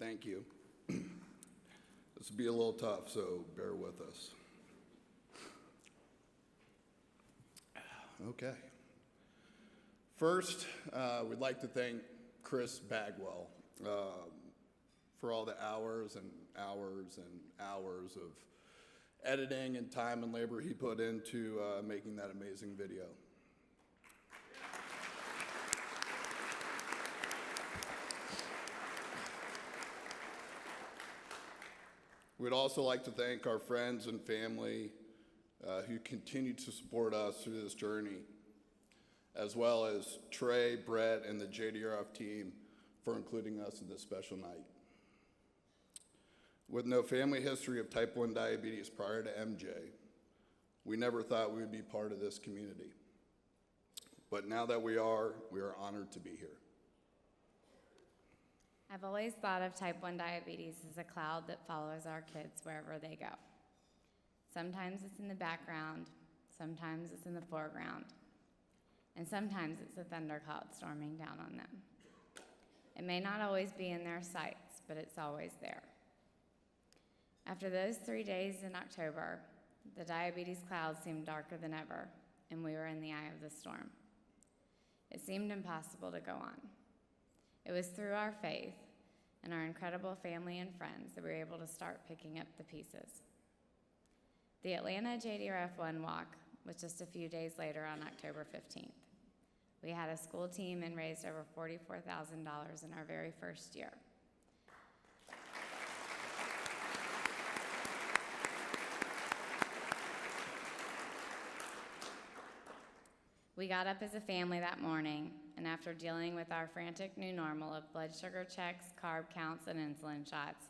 Thank you. This will be a little tough, so bear with us. Okay. First, we'd like to thank Chris Bagwell for all the hours and hours and hours of editing and time and labor he put into making that amazing video. We'd also like to thank our friends and family who continue to support us through this journey, as well as Trey, Brett, and the JDRF team for including us in this special night. With no family history of type 1 diabetes prior to MJ, we never thought we would be part of this community. But now that we are honored to be here. I've always thought of type 1 diabetes as a cloud that follows our kids wherever they go. Sometimes it's in the background, sometimes it's in the foreground, and sometimes it's a thundercloud storming down on them. It may not always be in their sights, but it's always there. After those 3 days in October, the diabetes cloud seemed darker than ever, and we were in the eye of the storm. It seemed impossible to go on. It was through our faith and our incredible family and friends that we were able to start picking up the pieces. The Atlanta JDRF 1 walk was just a few days later on October 15th. We had a school team and raised over $44,000 in our very first year. We got up as a family that morning, and after dealing with our frantic new normal of blood sugar checks, carb counts, and insulin shots,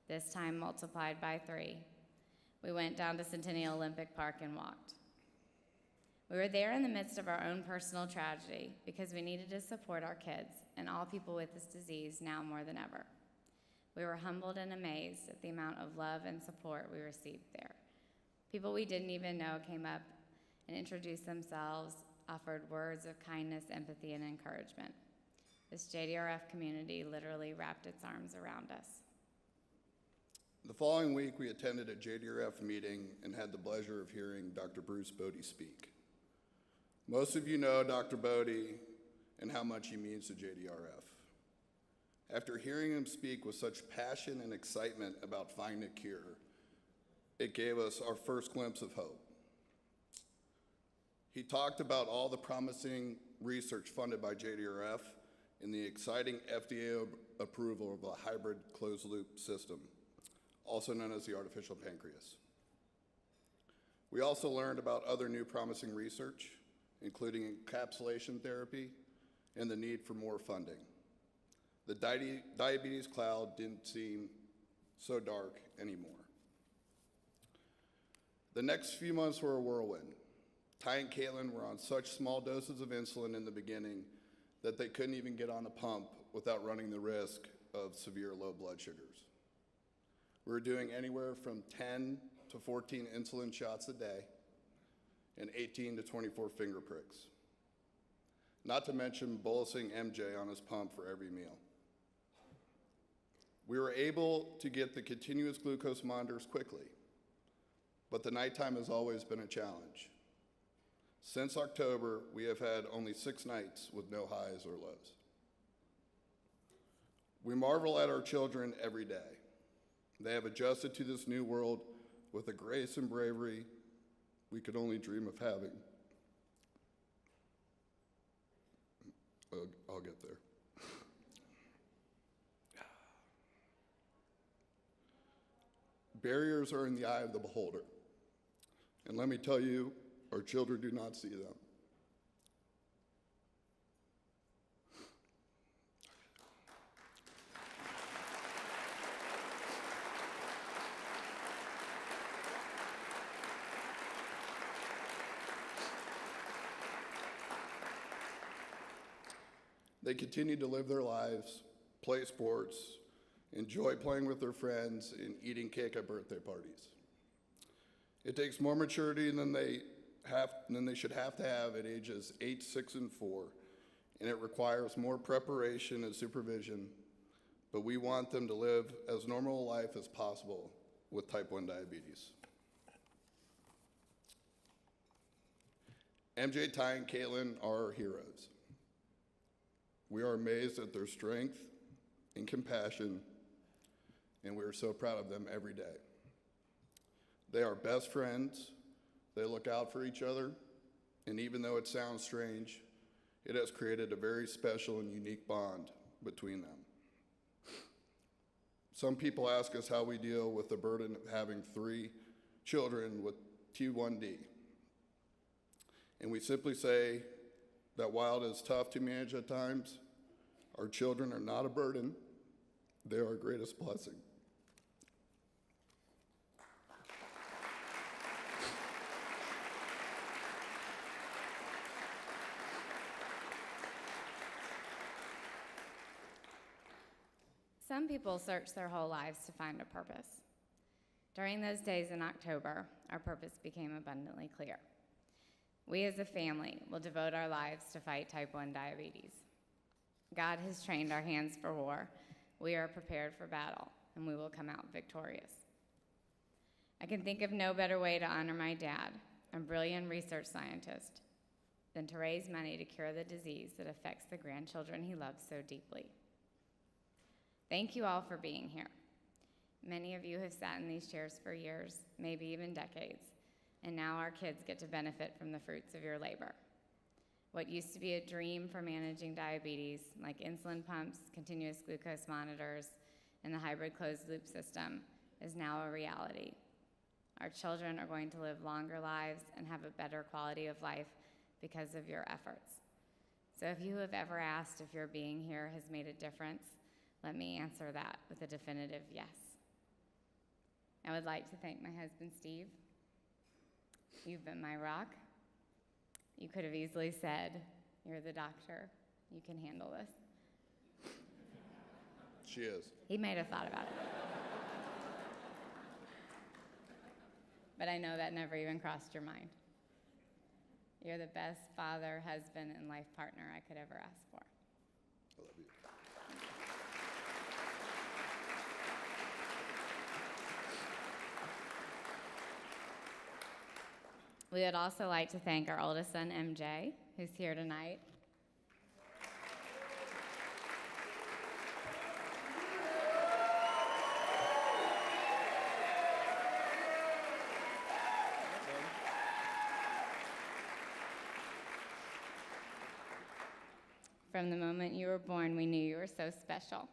this time multiplied by 3, we went down to Centennial Olympic Park and walked. We were there in the midst of our own personal tragedy because we needed to support our kids and all people with this disease now more than ever. We were humbled and amazed at the amount of love and support we received there. People we didn't even know came up and introduced themselves, offered words of kindness, empathy, and encouragement. This JDRF community literally wrapped its arms around us. The following week, we attended a JDRF meeting and had the pleasure of hearing Dr. Bruce Bodie speak. Most of you know Dr. Bodie and how much he means to JDRF. After hearing him speak with such passion and excitement about finding a cure, it gave us our first glimpse of hope. He talked about all the promising research funded by JDRF and the exciting FDA approval of a hybrid closed-loop system, also known as the artificial pancreas. We also learned about other new promising research, including encapsulation therapy and the need for more funding. The diabetes cloud didn't seem so dark anymore. The next few months were a whirlwind. Ty and Caitlin were on such small doses of insulin in the beginning that they couldn't even get on a pump without running the risk of severe low blood sugars. We were doing anywhere from 10 to 14 insulin shots a day and 18 to 24 finger pricks. Not to mention bolusing MJ on his pump for every meal. We were able to get the continuous glucose monitors quickly, but the nighttime has always been a challenge. Since October, we have had only 6 nights with no highs or lows. We marvel at our children every day. They have adjusted to this new world with a grace and bravery we could only dream of having. I'll get there. Barriers are in the eye of the beholder. And let me tell you, our children do not see them. They continue to live their lives, play sports, enjoy playing with their friends, and eating cake at birthday parties. It takes more maturity than they should have to have at ages 8, 6, and 4, and it requires more preparation and supervision, but we want them to live as normal a life as possible with type 1 diabetes. MJ, Ty, and Caitlin are our heroes. We are amazed at their strength and compassion, and we are so proud of them every day. They are best friends, they look out for each other, and even though it sounds strange, it has created a very special and unique bond between them. Some people ask us how we deal with the burden of having 3 children with T1D. And we simply say that while it is tough to manage at times, our children are not a burden, they are our greatest blessing. Some people search their whole lives to find a purpose. During those days in October, our purpose became abundantly clear. We as a family will devote our lives to fight type 1 diabetes. God has trained our hands for war. We are prepared for battle, and we will come out victorious. I can think of no better way to honor my dad, a brilliant research scientist, than to raise money to cure the disease that affects the grandchildren he loves so deeply. Thank you all for being here. Many of you have sat in these chairs for years, maybe even decades, and now our kids get to benefit from the fruits of your labor. What used to be a dream for managing diabetes, like insulin pumps, continuous glucose monitors, and the hybrid closed-loop system, is now a reality. Our children are going to live longer lives and have a better quality of life because of your efforts. So if you have ever asked if your being here has made a difference, let me answer that with a definitive yes. I would like to thank my husband, Steve. You've been my rock. You could have easily said, "You're the doctor. You can handle this." She is. He might have thought about it. But I know that never even crossed your mind. You're the best father, husband, and life partner I could ever ask for. I love you. We would also like to thank our oldest son, MJ, who's here tonight. From the moment you were born, we knew you were so special.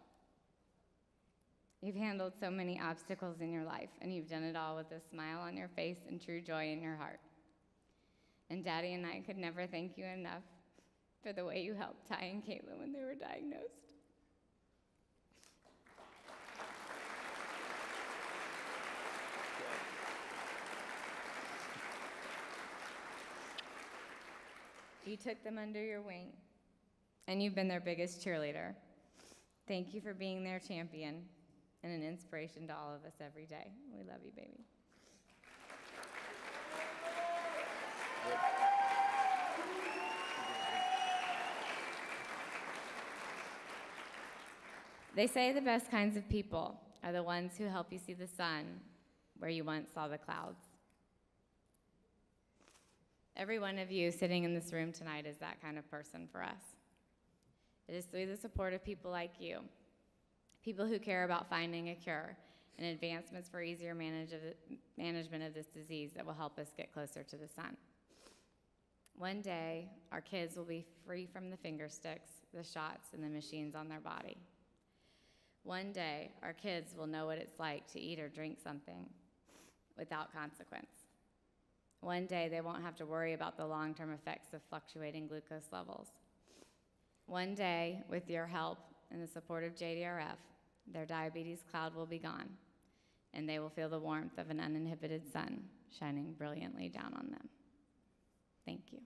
You've handled so many obstacles in your life, and you've done it all with a smile on your face and true joy in your heart. And Daddy and I could never thank you enough for the way you helped Ty and Caitlin when they were diagnosed. You took them under your wing, and you've been their biggest cheerleader. Thank you for being their champion and an inspiration to all of us every day. We love you, baby. They say the best kinds of people are the ones who help you see the sun where you once saw the clouds. Every one of you sitting in this room tonight is that kind of person for us. It is through the support of people like you, people who care about finding a cure and advancements for easier management of this disease that will help us get closer to the sun. One day, our kids will be free from the finger sticks, the shots, and the machines on their body. One day, our kids will know what it's like to eat or drink something without consequence. One day, they won't have to worry about the long-term effects of fluctuating glucose levels. One day, with your help and the support of JDRF, their diabetes cloud will be gone, and they will feel the warmth of an uninhibited sun shining brilliantly down on them. Thank you.